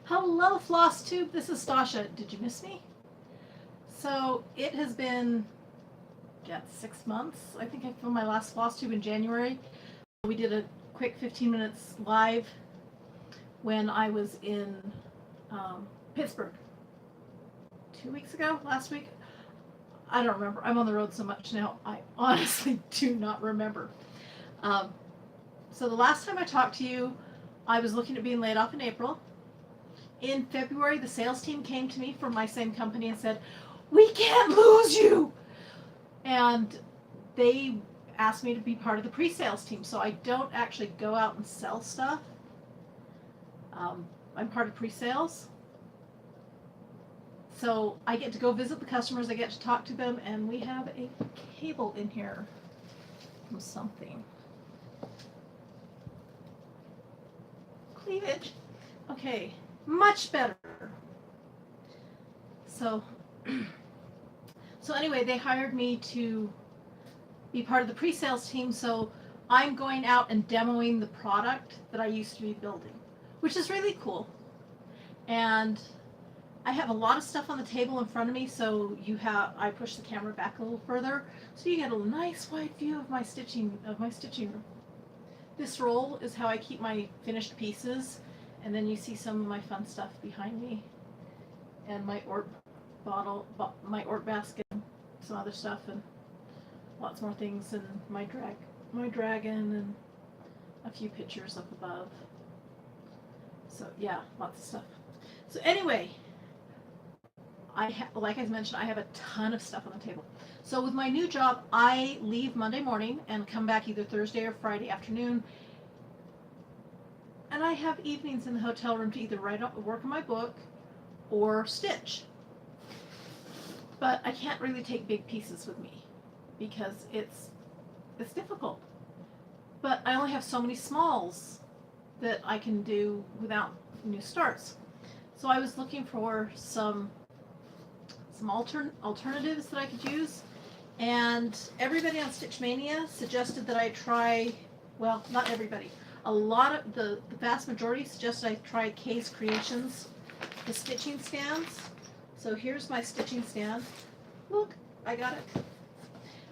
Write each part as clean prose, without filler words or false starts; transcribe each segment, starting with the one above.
Hello, FLOSSTUBE. This is Stasha. Did you miss me? So it has been, 6 months. I think I filmed my last FLOSSTUBE in January. We did a quick 15 minutes live when I was in Pittsburgh 2 weeks ago, last week. I don't remember. I'm on the road so much now. I honestly do not remember. So the last time I talked to you, I was looking at being laid off in April. In February, the sales team came to me from my same company and said, "We can't lose you." And they asked me to be part of the pre-sales team. So I don't actually go out and sell stuff. I'm part of pre-sales. So I get to go visit the customers, I get to talk to them, and we have a cable in here from something. Cleavage. Okay. Much better. So anyway, they hired me to be part of the pre-sales team, so I'm going out and demoing the product that I used to be building, which is really cool. And I have a lot of stuff on the table in front of me, so I push the camera back a little further, so you get a nice wide view of my stitching room. This roll is how I keep my finished pieces. And then you see some of my fun stuff behind me, and my orb bottle, my orb basket, and some other stuff, and lots more things, and my dragon, and a few pictures up above. So yeah, lots of stuff. So anyway, like I mentioned, I have a ton of stuff on the table. So with my new job, I leave Monday morning and come back either Thursday or Friday afternoon. And I have evenings in the hotel room to either work on my book or stitch. But I can't really take big pieces with me because it's difficult. But I only have so many smalls that I can do without new starts. So I was looking for some alternatives that I could use. And everybody on Stitch Mania suggested that I try, well, not everybody. A lot of the vast majority suggested I try Kay's Creations, the stitching stands. So here's my stitching stand. Look, I got it.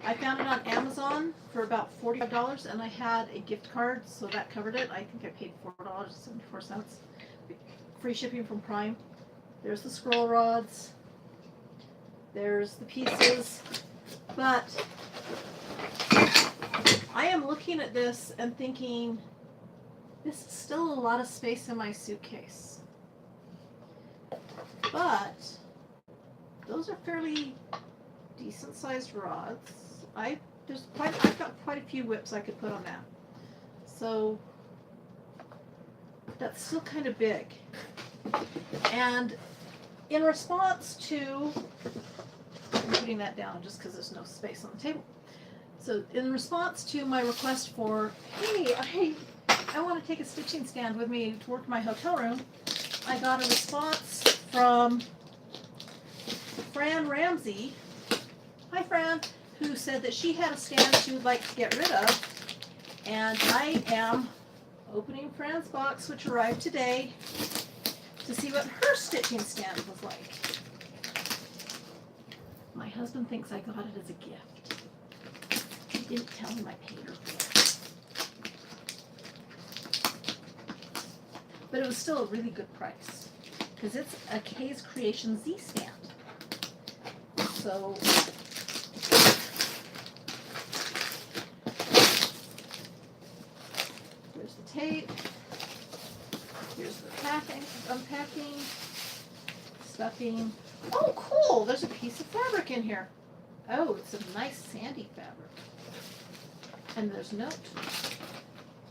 I found it on Amazon for about $45, and I had a gift card, so that covered it. I think I paid $4.74. Free shipping from Prime. There's the scroll rods. There's the pieces. But I am looking at this and thinking, this is still a lot of space in my suitcase. But those are fairly decent sized rods. I've got quite a few whips I could put on that. So that's still kind of big. And in response to, I'm putting that down just because there's no space on the table. So in response to my request for, hey, I want to take a stitching stand with me to work in my hotel room, I got a response from Fran Ramsey, hi Fran, who said that she had a stand she would like to get rid of, and I am opening Fran's box, which arrived today, to see what her stitching stand was like. My husband thinks I got it as a gift. He didn't tell him I paid her for it. But it was still a really good price, because it's a Kay's Creation Z stand. So here's the tape, here's the unpacking, stuffing. Oh cool, there's a piece of fabric in here. Oh, it's a nice sandy fabric. And there's a note.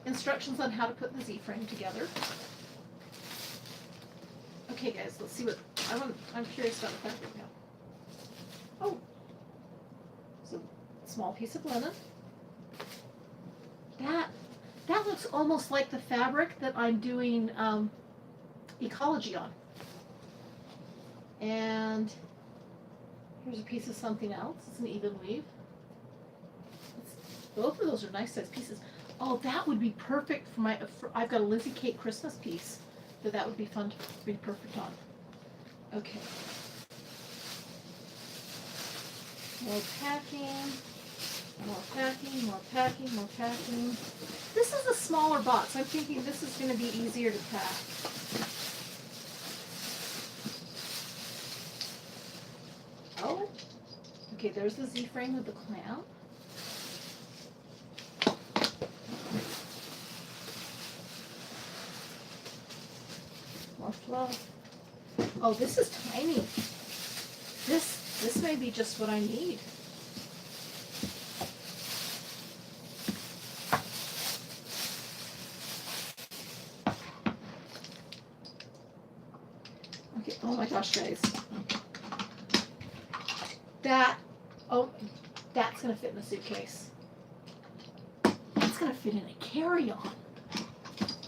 Instructions on how to put the Z-frame together. Okay guys, let's see what, I'm curious about the fabric now. Oh, it's a small piece of linen. That looks almost like the fabric that I'm doing ecology on. And here's a piece of something else. It's an even weave. Both of those are nice size pieces. Oh, that would be perfect for I've got a Lizzie Kate Christmas piece that would be fun to be perfect on. Okay. More packing, more packing, more packing, more packing. This is a smaller box. I'm thinking this is going to be easier to pack. Oh, okay, there's the Z-frame with the clamp. More fluff. Oh, this is tiny. This may be just what I need. Okay, oh my gosh, guys. That's gonna fit in a suitcase. That's gonna fit in a carry-on.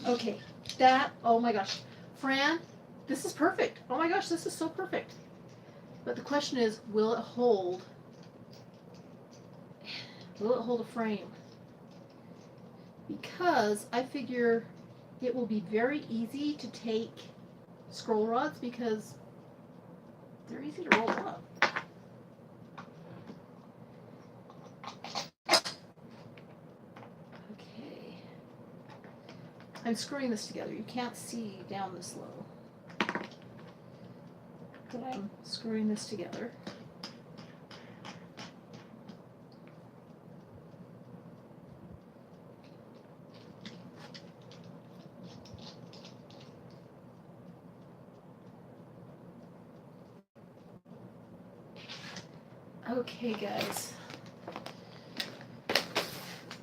Okay, oh my gosh. Fran, this is perfect. Oh my gosh, this is so perfect. But the question is, will it hold a frame? Because I figure it will be very easy to take scroll rods because they're easy to roll up. Okay. I'm screwing this together. You can't see down this low. But I'm screwing this together. Okay, guys.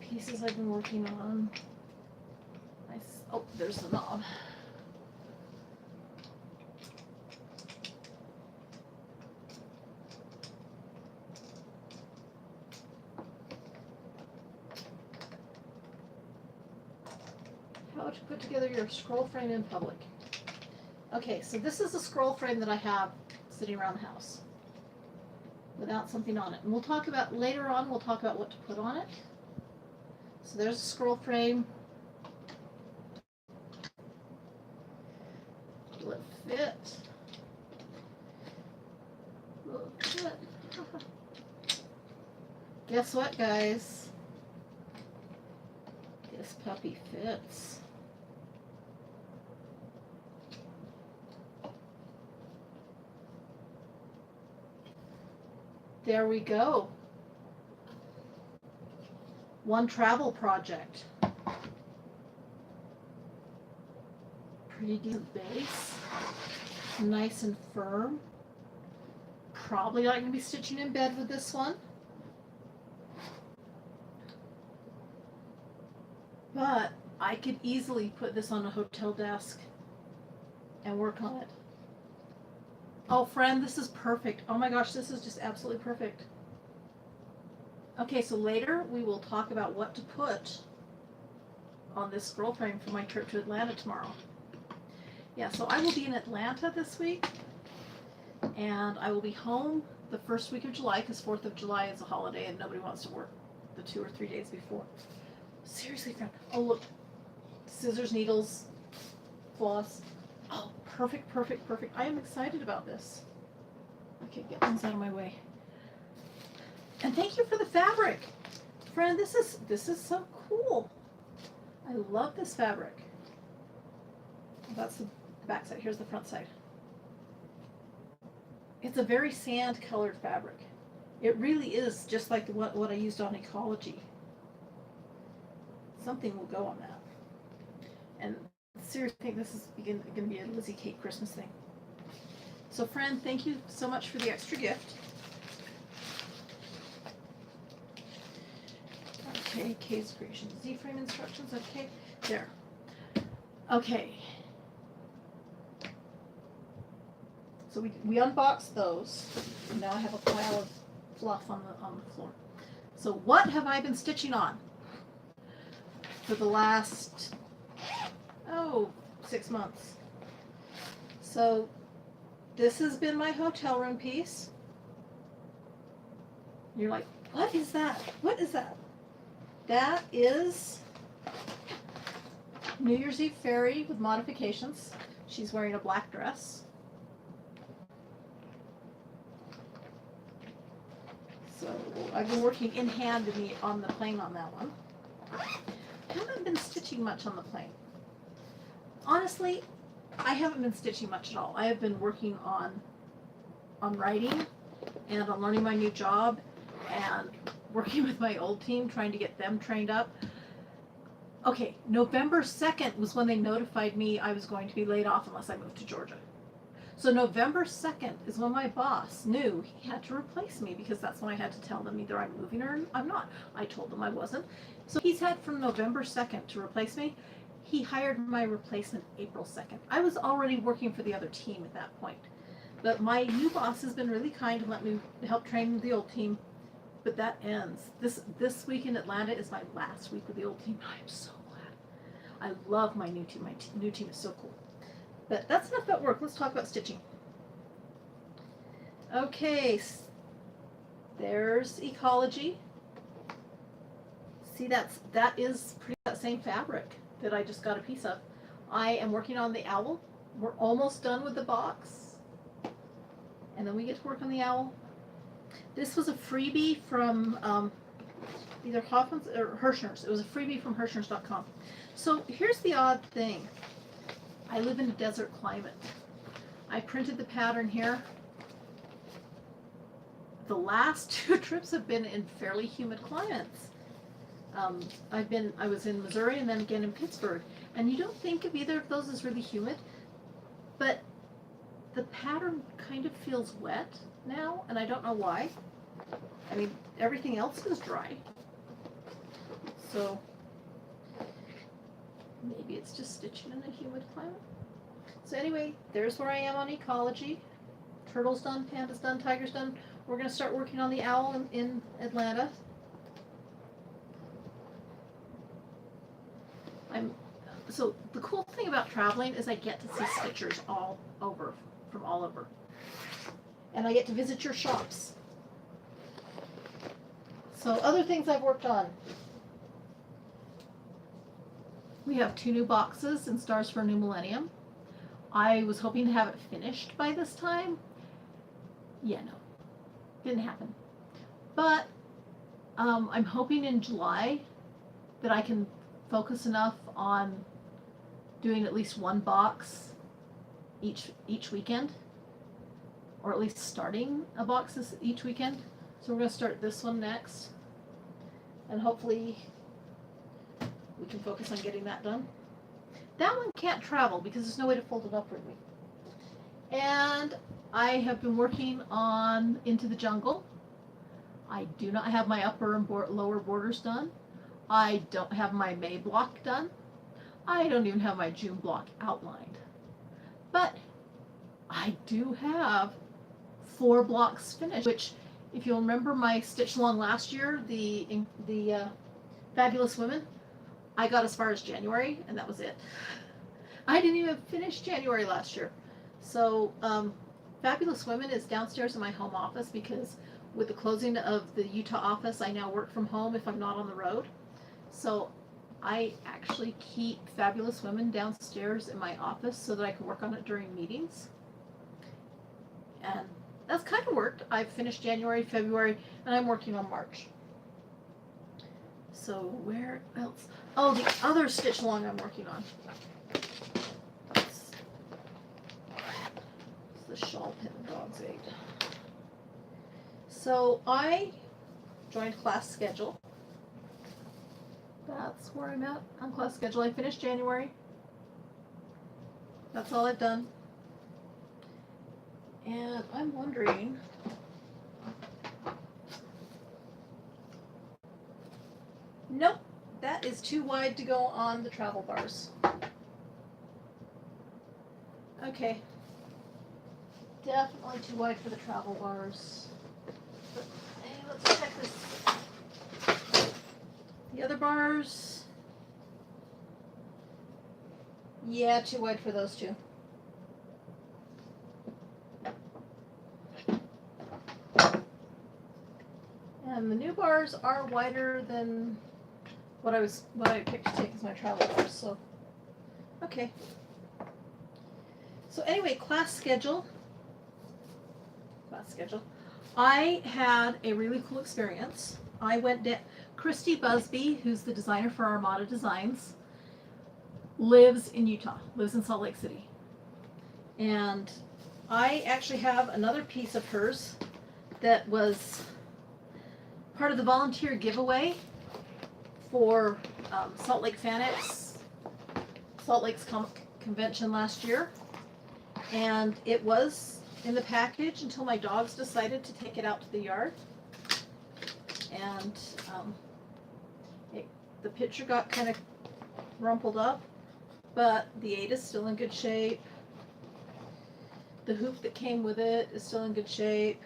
Pieces I've been working on. Oh, there's the knob. How to put together your scroll frame in public. Okay, so this is a scroll frame that I have sitting around the house without something on it. And we'll talk about, later on, we'll talk about what to put on it. So there's a scroll frame. Will it fit? Will it fit? Guess what, guys? This puppy fits. There we go. One travel project. Pretty decent base. Nice and firm. Probably not going to be stitching in bed with this one. But I could easily put this on a hotel desk and work on it. Oh, friend, this is perfect. Oh my gosh, this is just absolutely perfect. Okay, so later we will talk about what to put on this scroll frame for my trip to Atlanta tomorrow. Yeah, so I will be in Atlanta this week, and I will be home the first week of July because 4th of July is a holiday and nobody wants to work the 2 or 3 days before. Seriously, friend. Oh, look. Scissors, needles, floss. Oh, perfect, perfect, perfect. I am excited about this. Okay, get things out of my way. And thank you for the fabric. Friend, this is so cool. I love this fabric. That's the back side. Here's the front side. It's a very sand colored fabric. It really is just like what I used on Ecology. Something will go on that. And seriously, I think this is going to be a Lizzie Kate Christmas thing. So friend, thank you so much for the extra gift. Okay, case creation, Z-frame instructions, okay, there. Okay. So we unboxed those. Now I have a pile of fluff on the floor. So what have I been stitching on for the last 6 months? So this has been my hotel room piece. You're like, what is that? What is that? That is New Year's Eve Fairy with modifications. She's wearing a black dress. So I've been working in hand on the plane on that one. I haven't been stitching much on the plane. Honestly, I haven't been stitching much at all. I have been working on writing and on learning my new job and working with my old team, trying to get them trained up. Okay, November 2nd was when they notified me I was going to be laid off unless I moved to Georgia. So November 2nd is when my boss knew he had to replace me, because that's when I had to tell them either I'm moving or I'm not. I told them I wasn't. So he's had from November 2nd to replace me. He hired my replacement April 2nd. I was already working for the other team at that point. But my new boss has been really kind and let me help train the old team. But that ends. This week in Atlanta is my last week with the old team. I'm so glad. I love my new team. My new team is so cool. But that's enough about work. Let's talk about stitching. Okay, there's ecology. See, that is pretty much that same fabric that I just got a piece of. I am working on the owl. We're almost done with the box. And then we get to work on the owl. This was a freebie from either Hoffman's or Hirschner's. It was a freebie from Hirschners.com. So here's the odd thing. I live in a desert climate. I printed the pattern here. The last two trips have been in fairly humid climates. I was in Missouri and then again in Pittsburgh. And you don't think of either of those as really humid, but the pattern kind of feels wet now, and I don't know why. I mean, everything else is dry. So maybe it's just stitching in a humid climate. So anyway, there's where I am on ecology. Turtle's done, panda's done, tiger's done. We're going to start working on the owl in Atlanta. So the cool thing about traveling is I get to see stitchers all over, from all over. And I get to visit your shops. So other things I've worked on. We have 2 new boxes in Stars for a New Millennium. I was hoping to have it finished by this time. Yeah, no, didn't happen. But I'm hoping in July that I can focus enough on doing at least 1 box each weekend, or at least starting a box each weekend. So we're going to start this one next, and hopefully we can focus on getting that done. That one can't travel because there's no way to fold it upwardly. And I have been working on Into the Jungle. I do not have my upper and lower borders done. I don't have my May block done. I don't even have my June block outlined. But I do have 4 blocks finished, which, if you'll remember my stitch along last year, the Fabulous Women, I got as far as January, and that was it. I didn't even finish January last year. So Fabulous Women is downstairs in my home office, because with the closing of the Utah office, I now work from home if I'm not on the road. So I actually keep Fabulous Women downstairs in my office so that I can work on it during meetings. And that's kind of worked. I've finished January, February, and I'm working on March. So where else? Oh, the other stitch along I'm working on. It's the shawl pin the dogs ate. So I joined class schedule. That's where I'm at on class schedule. I finished January. That's all I've done. And I'm wondering, nope, that is too wide to go on the travel bars. Okay, definitely too wide for the travel bars. But, hey, let's check this. The other bars, yeah, too wide for those 2. And the new bars are wider than what I picked to take as my travel bars, so okay. So anyway, class schedule. I had a really cool experience. I went down. Christy Busby, who's the designer for Armada Designs, lives in Utah, lives in Salt Lake City. And I actually have another piece of hers that was part of the volunteer giveaway for Salt Lake FanX, Salt Lake's convention last year. And it was in the package until my dogs decided to take it out to the yard. And the picture got kind of rumpled up, but the 8 is still in good shape. The hoop that came with it is still in good shape.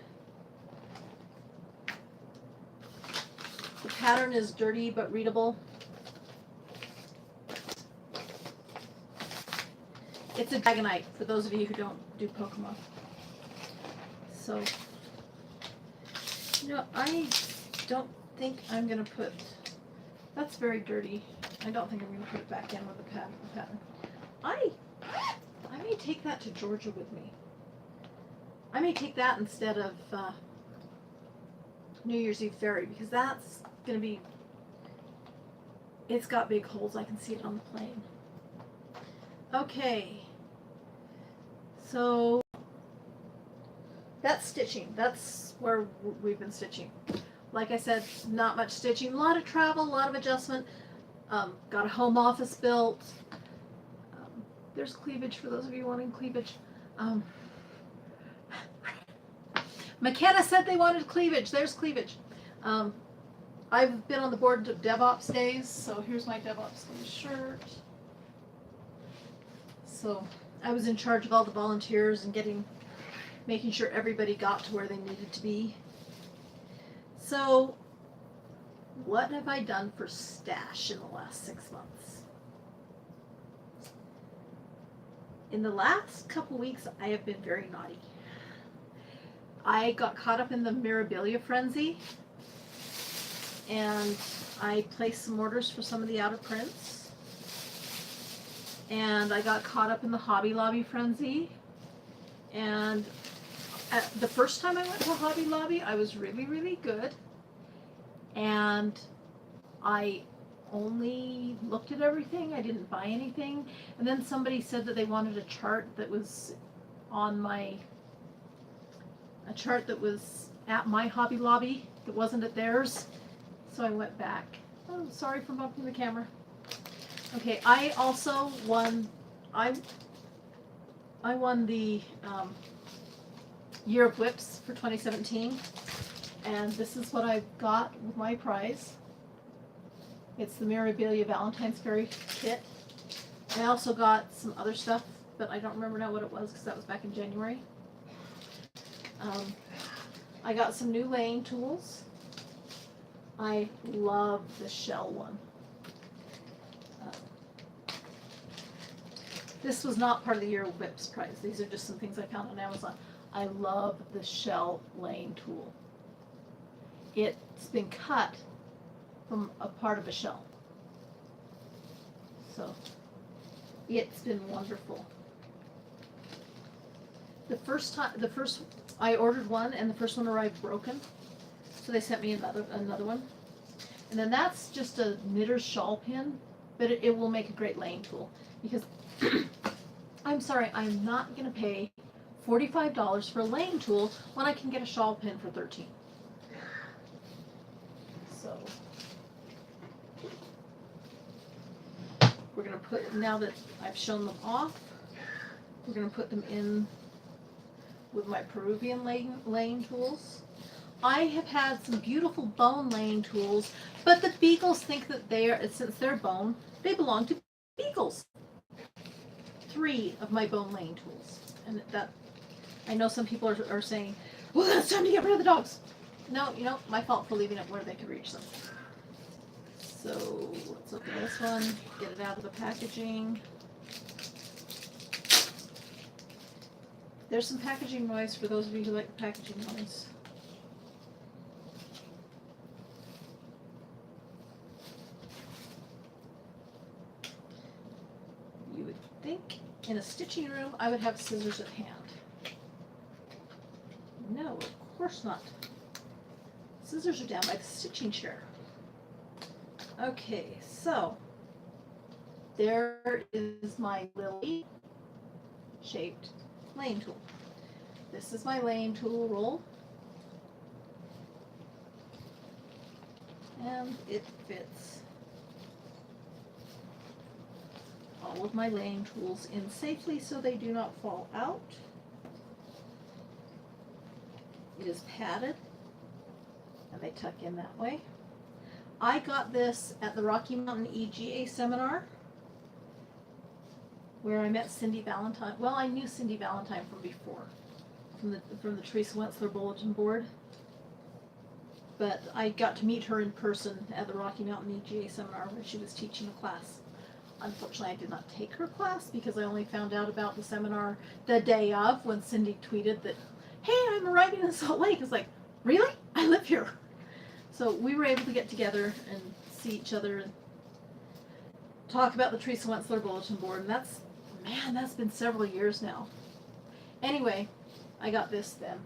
The pattern is dirty but readable. It's a Dragonite, for those of you who don't do Pokemon. So, you know, I don't think I'm going to put, that's very dirty. I don't think I'm going to put it back in with the pattern. I may take that to Georgia with me. I may take that instead of New Year's Eve ferry, because that's going to be, it's got big holes. I can see it on the plane. Okay. So that's stitching. That's where we've been stitching. Like I said, not much stitching. A lot of travel, a lot of adjustment. Got a home office built. There's cleavage for those of you wanting cleavage. McKenna said they wanted cleavage. There's cleavage. I've been on the board of DevOps days, so here's my DevOps days shirt. So I was in charge of all the volunteers and making sure everybody got to where they needed to be. So what have I done for stash in the last 6 months? In the last couple weeks, I have been very naughty. I got caught up in the Mirabilia frenzy, and I placed some orders for some of the out of prints. And I got caught up in the Hobby Lobby frenzy. And the first time I went to Hobby Lobby, I was really, really good. And I only looked at everything. I didn't buy anything. And then somebody said that they wanted a chart that was a chart that was at my Hobby Lobby that wasn't at theirs. So I went back. Oh, sorry for bumping the camera. Okay, I also won, I won the Year of Whips for 2017, and this is what I got with my prize. It's the Mirabilia Valentine's Fairy kit. I also got some other stuff, but I don't remember now what it was because that was back in January. I got some new laying tools. I love the shell one. This was not part of the Year of Whips prize. These are just some things I found on Amazon. I love the shell laying tool. It's been cut from a part of a shell. So it's been wonderful. I ordered one and the first one arrived broken. So they sent me another one. And then that's just a knitter's shawl pin, but it will make a great laying tool because I'm sorry, I'm not going to pay $45 for a laying tool when I can get a shawl pin for $13. So we're going to put, now that I've shown them off, we're going to put them in with my Peruvian laying tools. I have had some beautiful bone laying tools, but the beagles think that since they're bone, they belong to beagles. 3 of my bone laying tools. And that, I know some people are saying, well, it's time to get rid of the dogs. No, you know, my fault for leaving it where they could reach them. So let's open this one, get it out of the packaging. There's some packaging noise for those of you who like the packaging noise. You would think in a stitching room, I would have scissors at hand. No, of course not. Scissors are down by the stitching chair. Okay, so there is my lily shaped laying tool. This is my laying tool roll. And it fits all of my laying tools in safely so they do not fall out. It is padded and they tuck in that way. I got this at the Rocky Mountain EGA seminar where I met Cindy Valentine. Well, I knew Cindy Valentine from before, from the Teresa Wentzler bulletin board. But I got to meet her in person at the Rocky Mountain EGA seminar where she was teaching a class. Unfortunately, I did not take her class because I only found out about the seminar the day of when Cindy tweeted that, hey, I'm arriving in Salt Lake. It's like, really? I live here. So we were able to get together and see each other and talk about the Teresa Wentzler bulletin board. And that's been several years now. Anyway, I got this then.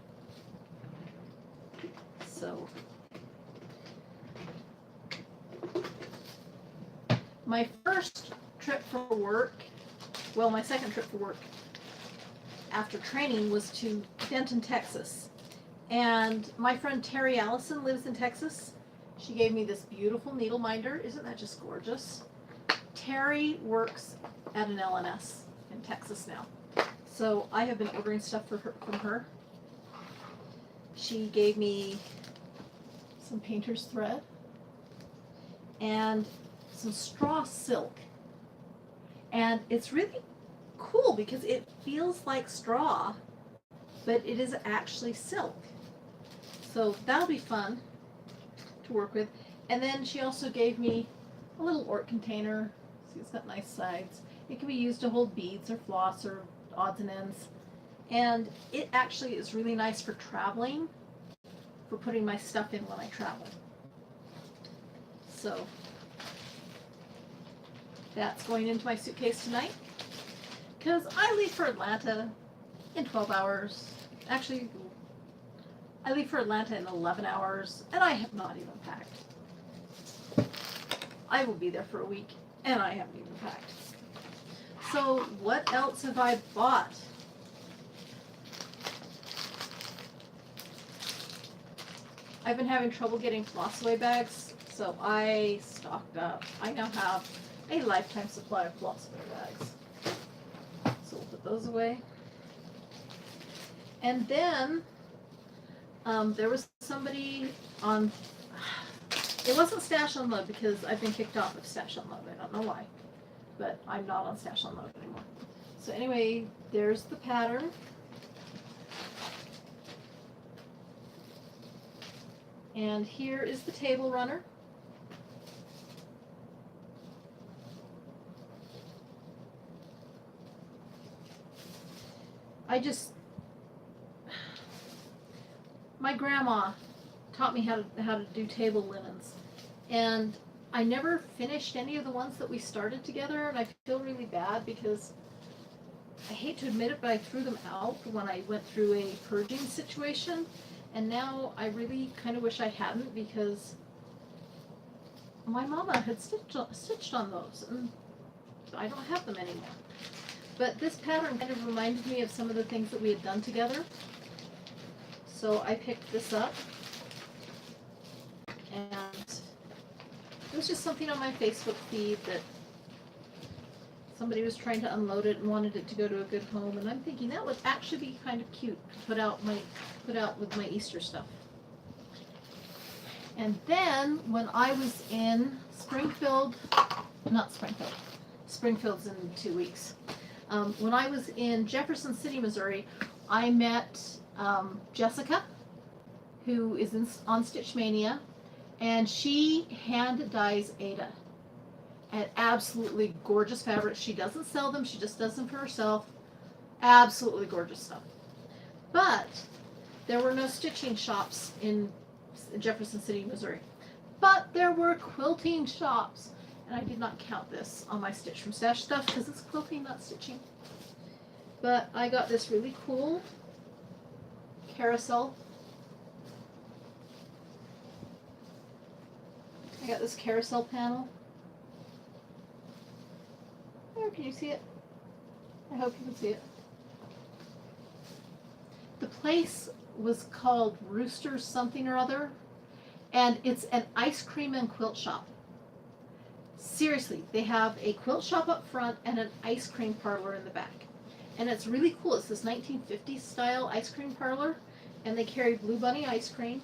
So my first trip for work, well, my second trip for work after training was to Denton, Texas. And my friend Terry Allison lives in Texas. She gave me this beautiful needle minder. Isn't that just gorgeous? Terry works at an LNS in Texas now. So I have been ordering stuff from her. She gave me some painter's thread and some straw silk. And it's really cool because it feels like straw, but it is actually silk. So that'll be fun to work with. And then she also gave me a little Ort container. See, it's got nice sides. It can be used to hold beads or floss or odds and ends. And it actually is really nice for traveling, for putting my stuff in when I travel. So that's going into my suitcase tonight because I leave for Atlanta in 12 hours. Actually, I leave for Atlanta in 11 hours and I have not even packed. I will be there for a week and I haven't even packed. So what else have I bought? I've been having trouble getting floss away bags, so I stocked up. I now have a lifetime supply of floss away bags. So we'll put those away. And then there was somebody on, it wasn't Stash Unload because I've been kicked off of Stash Unload. I don't know why, but I'm not on Stash Unload anymore. So anyway, there's the pattern. And here is the table runner. My grandma taught me how to do table linens, and I never finished any of the ones that we started together, and I feel really bad because I hate to admit it, but I threw them out when I went through a purging situation, and now I really kind of wish I hadn't because my mama had stitched on those, and I don't have them anymore. But this pattern kind of reminded me of some of the things that we had done together. So I picked this up, and it was just something on my Facebook feed that somebody was trying to unload it and wanted it to go to a good home, and I'm thinking that would actually be kind of cute to put out with my Easter stuff. And then when I was in Springfield's in 2 weeks. When I was in Jefferson City, Missouri, I met Jessica, who is on Stitch Mania, and she hand dyes Ada. And absolutely gorgeous fabrics. She doesn't sell them, she just does them for herself. Absolutely gorgeous stuff. But there were no stitching shops in Jefferson City, Missouri. But there were quilting shops. And I did not count this on my Stitch from Stash stuff because it's quilting, not stitching. But I got this really cool carousel. I got this carousel panel. There, can you see it? I hope you can see it. The place was called Rooster's something or other, and it's an ice cream and quilt shop. Seriously, they have a quilt shop up front and an ice cream parlor in the back. And it's really cool. It's this 1950s style ice cream parlor, and they carry Blue Bunny ice cream,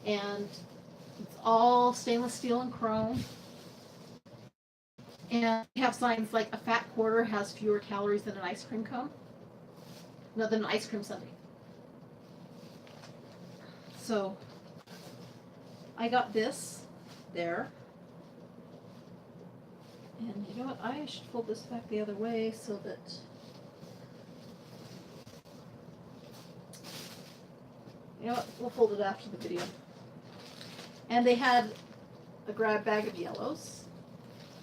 and it's all stainless steel and chrome. And they have signs like a fat quarter has fewer calories than an ice cream cone. No, than an ice cream sundae. So I got this there. And you know what? I should fold this back the other way so that you know what? We'll fold it after the video. And they had a grab bag of yellows.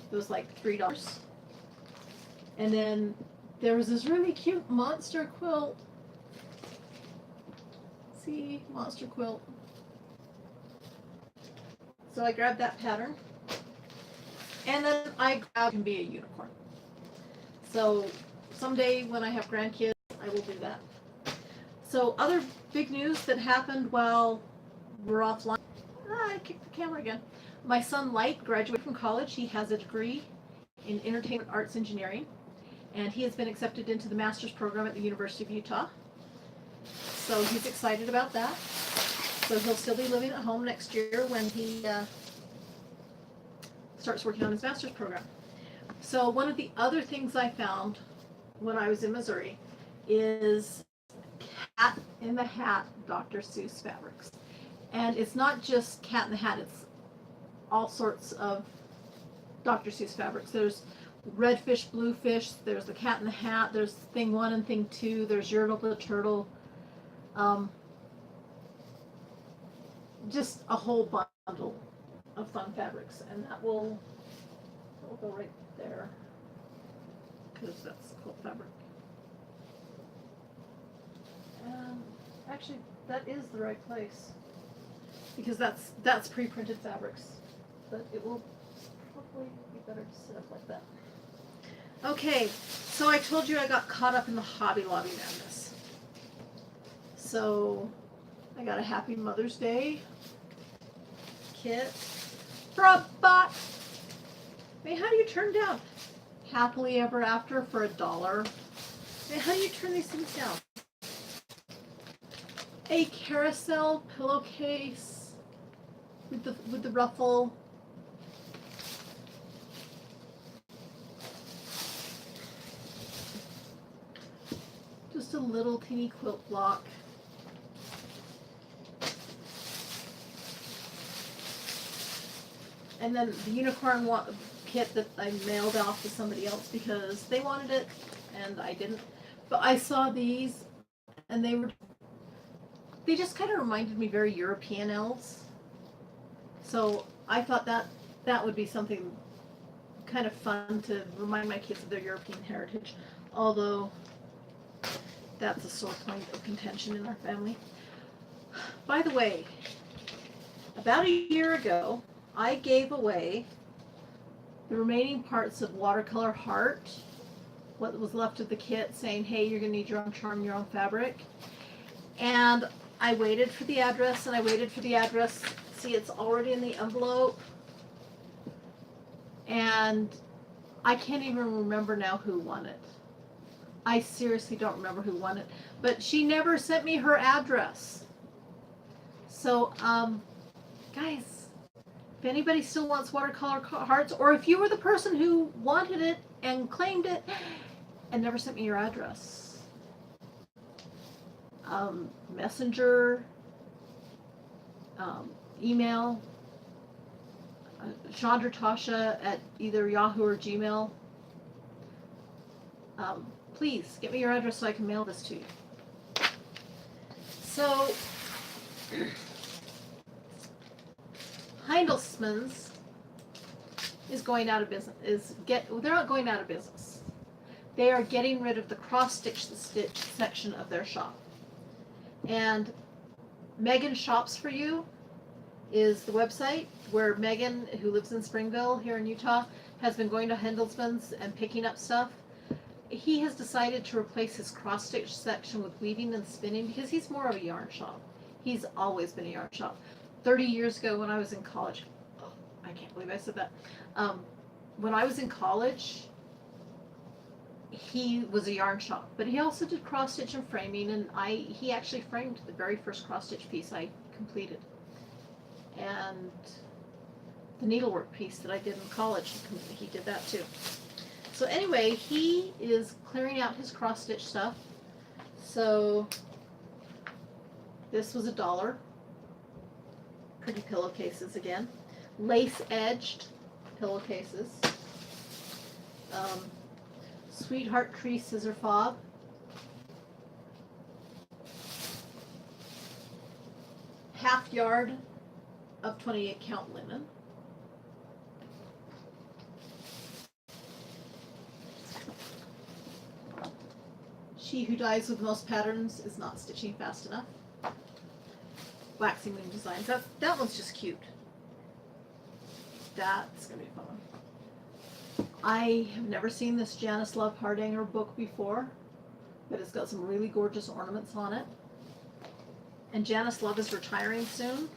It was like $3. And then there was this really cute monster quilt. See, monster quilt. So I grabbed that pattern. And then I grabbed can be a unicorn. So someday when I have grandkids, I will do that. So other big news that happened while we're offline. I kicked the camera again. My son Light graduated from college. He has a degree in entertainment arts engineering, and he has been accepted into the master's program at the University of Utah. So he's excited about that. So he'll still be living at home next year when he starts working on his master's program. So one of the other things I found when I was in Missouri is Cat in the Hat Dr. Seuss fabrics. And it's not just Cat in the Hat, it's all sorts of Dr. Seuss fabrics. There's red fish, blue fish, there's the Cat in the Hat, there's thing 1 and thing 2, there's Yertle the Turtle. Just a whole bundle of fun fabrics, and that will go right there because that's quilt fabric. Actually, that is the right place because that's pre-printed fabrics, but it will hopefully be better to sit up like that. Okay, so I told you I got caught up in the Hobby Lobby madness. So I got a Happy Mother's Day kit for a buck. I mean, how do you turn down Happily Ever After for $1? I mean, how do you turn these things down? A carousel pillowcase with the ruffle. Just a little teeny quilt block. And then the unicorn kit that I mailed off to somebody else because they wanted it and I didn't. But I saw these and they just kind of reminded me very European elves. So I thought that would be something kind of fun to remind my kids of their European heritage. Although that's a sore point of contention in our family. By the way, about a year ago, I gave away the remaining parts of Watercolor Heart, what was left of the kit, saying, hey, you're going to need your own charm, your own fabric. And I waited for the address, and I waited for the address. See, it's already in the envelope. And I can't even remember now who won it. I seriously don't remember who won it. But she never sent me her address. So, guys, if anybody still wants Watercolor Hearts, or if you were the person who wanted it and claimed it and never sent me your address, messenger, email, Chandra Tasha at either Yahoo or Gmail. Please get me your address so I can mail this to you. So, Heindelsman's is going out of business. They're not going out of business. They are getting rid of the cross-stitch section of their shop. And Megan Shops For You is the website where Megan, who lives in Springville here in Utah, has been going to Handelsman's and picking up stuff. He has decided to replace his cross-stitch section with weaving and spinning because he's more of a yarn shop. He's always been a yarn shop. 30 years ago when I was in college, oh, I can't believe I said that. When I was in college, he was a yarn shop, but he also did cross-stitch and framing, and he actually framed the very first cross-stitch piece I completed. And the needlework piece that I did in college, he did that too. So anyway, he is clearing out his cross-stitch stuff. So this was $1. Pretty pillowcases again. Lace-edged pillowcases. Sweetheart Tree Scissor Fob. Half yard of 28 count linen. She who dies with most patterns is not stitching fast enough. Waxing Moon Designs. That one's just cute. That's gonna be fun. I have never seen this Janice Love Hardanger book before, but it's got some really gorgeous ornaments on it. And Janice Love is retiring soon,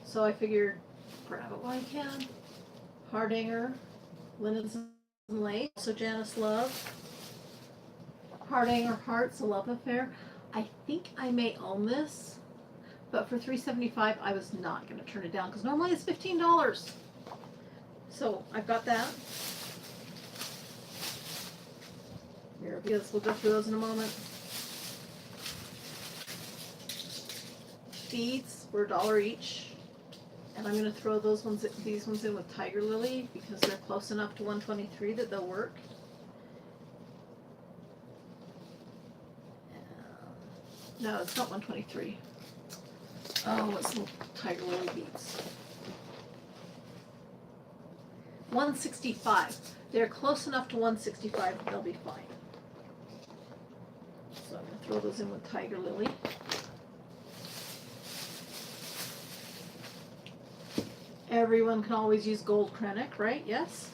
so I figured grab it while I can. Hardanger, Linens and Lace, so Janice Love. Hardanger Hearts, A Love Affair. I think I may own this, but for $3.75 I was not going to turn it down because normally it's $15. So I've got that. Because we'll go through those in a moment. Beads were $1 each, and I'm going to throw these ones in with Tiger Lily because they're close enough to 123 that they'll work. No, it's not 123. Oh, what's the Tiger Lily beads? 165. They're close enough to 165 they'll be fine. So I'm going to throw those in with Tiger Lily. Everyone can always use gold Krennic, right? Yes?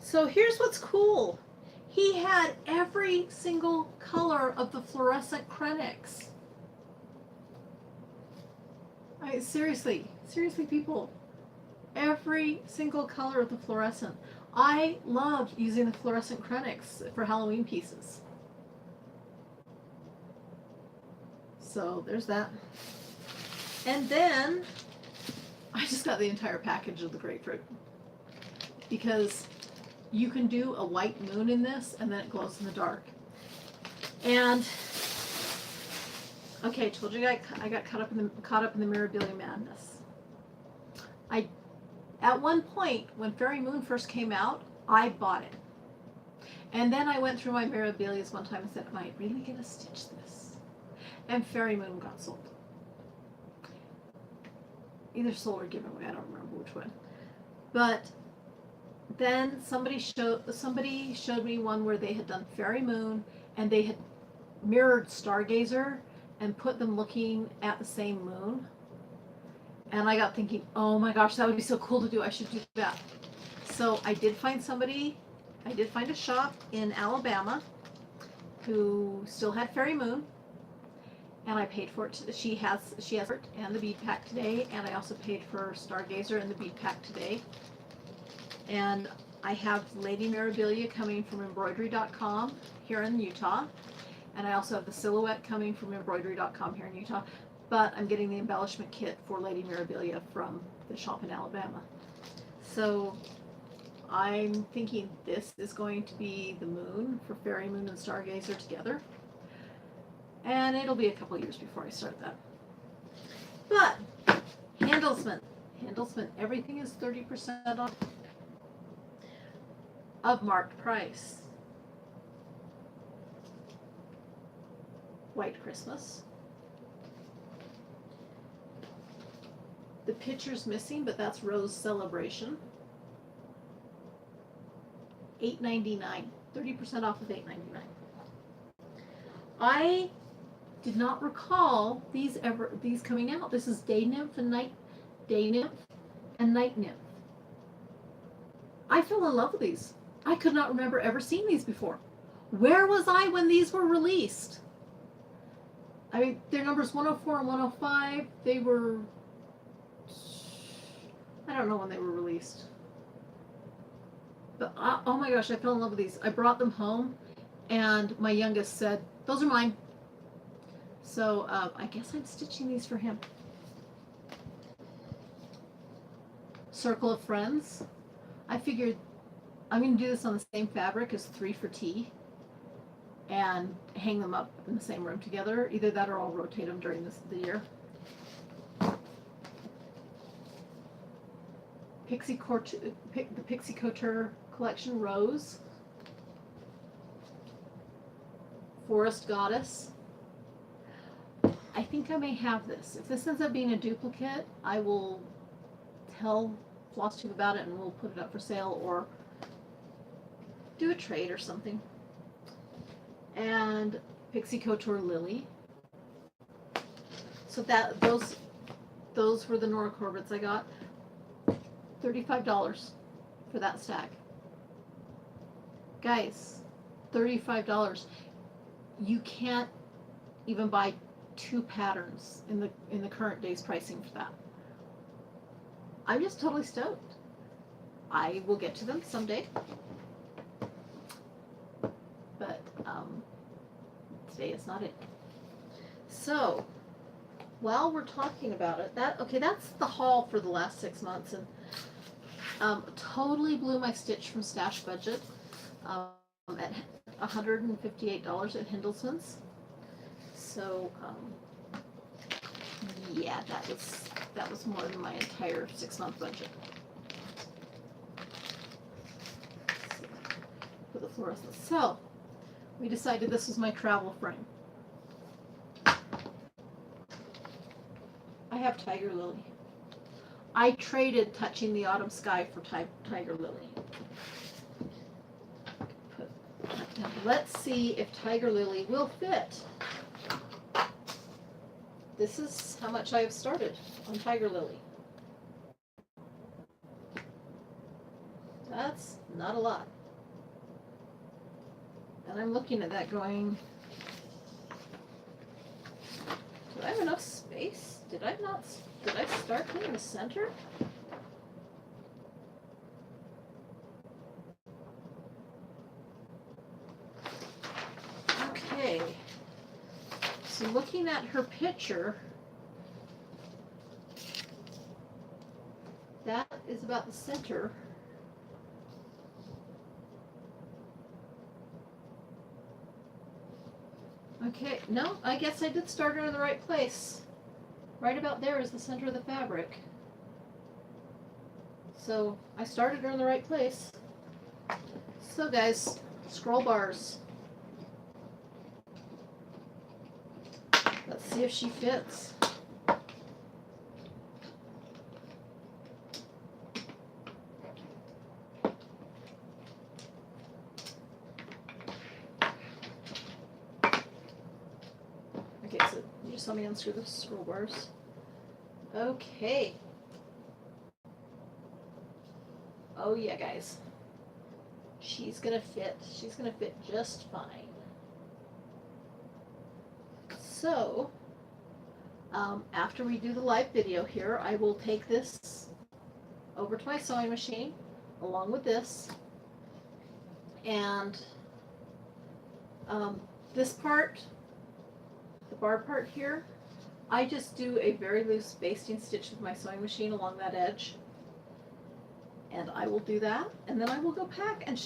So here's what's cool. He had every single color of the fluorescent Krennics. Seriously, people. Every single color of the fluorescent. I love using the fluorescent Krennics for Halloween pieces. So there's that. And then I just got the entire package of the grapefruit because you can do a white moon in this and then it glows in the dark. And okay, I told you I got caught up in the Mirabilia madness. At one point when Fairy Moon first came out, I bought it. And then I went through my Mirabilias one time and said, am I really gonna stitch this? And Fairy Moon got sold. Either sold or given away, I don't remember which one. But then somebody showed me one where they had done Fairy Moon and they had mirrored Stargazer and put them looking at the same moon. And I got thinking, oh my gosh, that would be so cool to do. I should do that. So I did find a shop in Alabama who still had Fairy Moon. And I paid for it. She has it and the bead pack today. And I also paid for Stargazer and the bead pack today. And I have Lady Mirabilia coming from embroidery.com here in Utah. And I also have the silhouette coming from embroidery.com here in Utah. But I'm getting the embellishment kit for Lady Mirabilia from the shop in Alabama. So I'm thinking this is going to be the moon for Fairy Moon and Stargazer together. And it'll be a couple years before I start that. But Handelsman, everything is 30% off of marked price. White Christmas. The picture's missing, but that's Rose Celebration. $8.99, 30% off of $8.99. I did not recall these coming out. This is Day Nymph and Night Nymph. I fell in love with these. I could not remember ever seeing these before. Where was I when these were released? I mean, their numbers 104 and 105, they were, I don't know when they were released. But oh my gosh, I fell in love with these. I brought them home, and my youngest said, "Those are mine." So I guess I'm stitching these for him. Circle of Friends. I figured I'm going to do this on the same fabric as 3 for Tea and hang them up in the same room together. Either that or I'll rotate them during the year. The Pixie Couture Collection Rose. Forest Goddess. I think I may have this. If this ends up being a duplicate, I will tell FLOSSTUBE about it and we'll put it up for sale or do a trade or something. And Pixie Couture Lily. So those were the Nora Corbett's I got. $35 for that stack. Guys, $35. You can't even buy 2 patterns in the current day's pricing for that. I'm just totally stoked. I will get to them someday. But today is not it. So while we're talking about it, that's the haul for the last 6 months, and totally blew my stitch from stash budget at $158 at Hindleston's. So yeah, that was more than my entire 6-month budget for the fluorescent. So we decided this was my travel frame. I have Tiger Lily. I traded Touching the Autumn Sky for Tiger Lily. Now let's see if Tiger Lily will fit. This is how much I have started on Tiger Lily. That's not a lot. And I'm looking at that going, do I have enough space? Did I start in the center? Okay. So looking at her picture, that is about the center. Okay, no, I guess I did start her in the right place. Right about there is the center of the fabric. So I started her in the right place. So guys, scroll bars. Let's see if she fits. Okay, so you just saw me unscrew the scroll bars. Okay. Oh yeah, guys. She's gonna fit. She's gonna fit just fine. So, after we do the live video here, I will take this over to my sewing machine along with this, and this part, the bar part here, I just do a very loose basting stitch with my sewing machine along that edge, and I will do that, and then I will go pack, and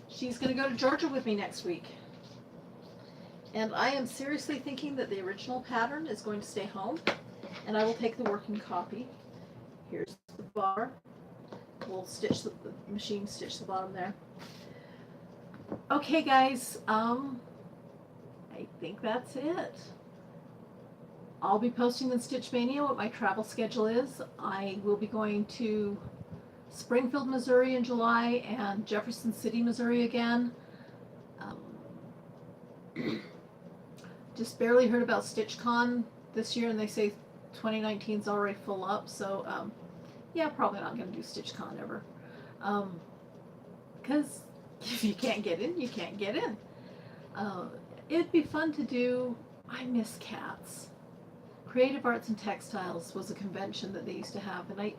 she's going to go to Georgia with me next week. And I am seriously thinking that the original pattern is going to stay home, and I will take the working copy. Here's the bar. We'll stitch the machine stitch the bottom there. Okay, guys, I think that's it. I'll be posting in Stitch Mania what my travel schedule is. I will be going to Springfield, Missouri in July, and Jefferson City, Missouri again. Just barely heard about StitchCon this year, and they say 2019 is already full up. So yeah, probably not going to do StitchCon ever. Because if you can't get in, you can't get in. It'd be fun to do. I miss cats. Creative Arts and Textiles was a convention that they used to have, and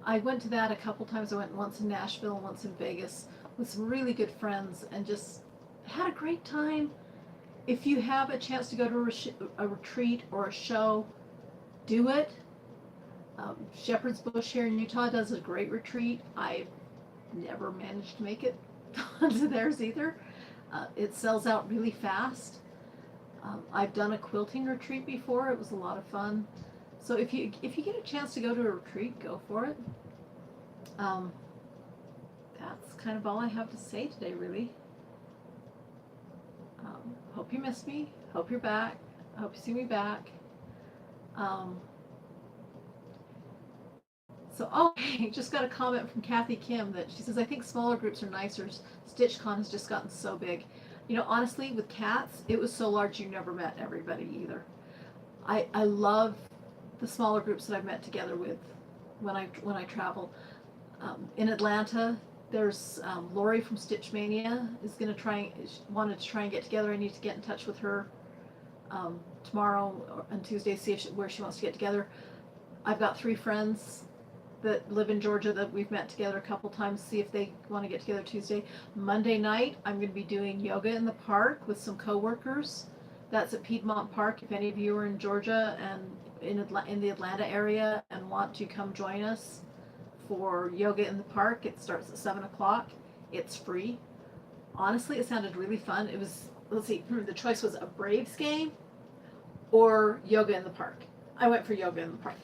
I went to that a couple times. I went once in Nashville and once in Vegas with some really good friends, and just had a great time. If you have a chance to go to a retreat or a show, do it. Shepherd's Bush here in Utah does a great retreat. I've never managed to make it onto theirs either. It sells out really fast. I've done a quilting retreat before. It was a lot of fun. So if you get a chance to go to a retreat, go for it. That's kind of all I have to say today, really. Hope you missed me. Hope you're back. I hope you see me back. Just got a comment from Kathy Kim that she says, I think smaller groups are nicer. StitchCon has just gotten so big. You know, honestly, with cats, it was so large you never met everybody either. I love the smaller groups that I've met together with when I travel. In Atlanta, there's Lori from Stitch Mania is going to wanted to try and get together. I need to get in touch with her tomorrow or on Tuesday, see where she wants to get together. I've got 3 friends that live in Georgia that we've met together a couple times, see if they want to get together Tuesday. Monday night, I'm going to be doing yoga in the park with some coworkers. That's at Piedmont Park. If any of you are in Georgia and in the Atlanta area and want to come join us for yoga in the park, it starts at 7 o'clock. It's free. Honestly, it sounded really fun. It was, let's see, the choice was a Braves game or yoga in the park. I went for yoga in the park.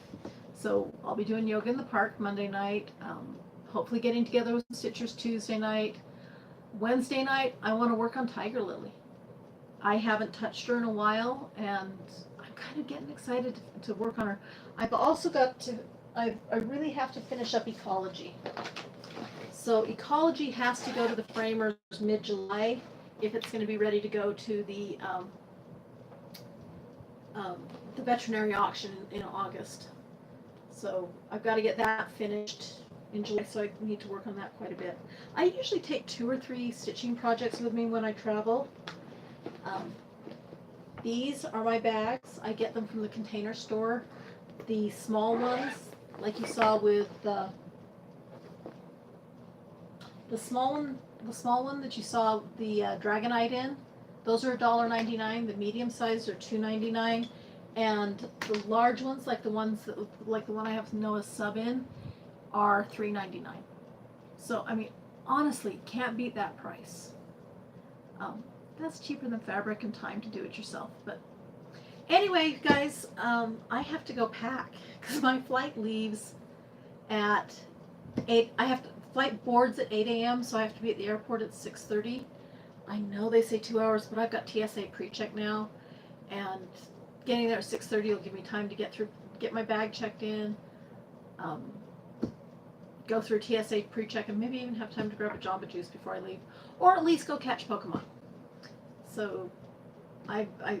So I'll be doing yoga in the park Monday night, hopefully getting together with Stitchers Tuesday night. Wednesday night, I want to work on Tiger Lily. I haven't touched her in a while, and I'm kind of getting excited to work on her. I've also got to, I really have to finish up Ecology. So Ecology has to go to the framers mid-July if it's going to be ready to go to the veterinary auction in August. So I've got to get that finished in July, so I need to work on that quite a bit. I usually take 2 or 3 stitching projects with me when I travel. These are my bags. I get them from the Container Store. The small ones, like you saw with the small one that you saw the Dragonite in, those are $1.99. The medium size are $2.99. And the large ones, like the one I have Noah's sub in, are $3.99. So I mean, honestly, can't beat that price. That's cheaper than fabric and time to do it yourself. But anyway, guys, I have to go pack because my flight leaves at 8. Flight boards at 8 a.m. So I have to be at the airport at 6:30. I know they say 2 hours, but I've got TSA pre-check now, and getting there at 6:30 will give me time to get my bag checked in, go through TSA pre-check, and maybe even have time to grab a Jamba Juice before I leave, or at least go catch Pokemon. So,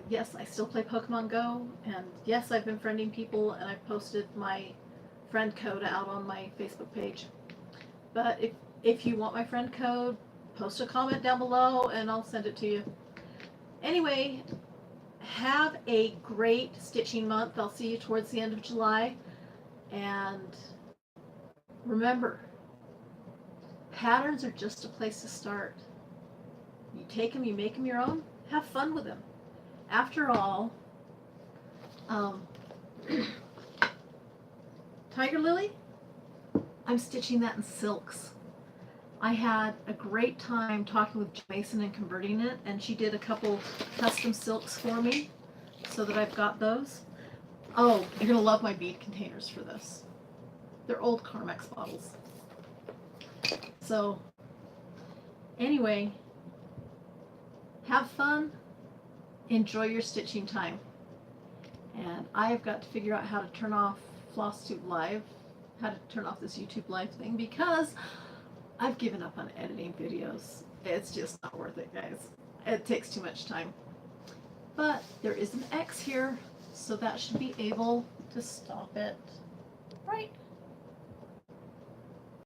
yes, I still play Pokemon Go, and yes, I've been friending people, and I've posted my friend code out on my Facebook page. But if you want my friend code, post a comment down below, and I'll send it to you. Anyway, have a great stitching month. I'll see you towards the end of July. And remember, patterns are just a place to start. You take them, you make them your own, have fun with them. After all, Tiger Lily, I'm stitching that in silks. I had a great time talking with Mason and converting it, and she did a couple custom silks for me, so that I've got those. Oh, you're going to love my bead containers for this. They're old Carmex bottles. So, anyway, have fun, enjoy your stitching time. And I have got to figure out how to turn off FLOSSTUBE Live how to turn off this YouTube live thing because I've given up on editing videos. It's just not worth it, guys. It takes too much time. But there is an X here, so that should be able to stop it. Right?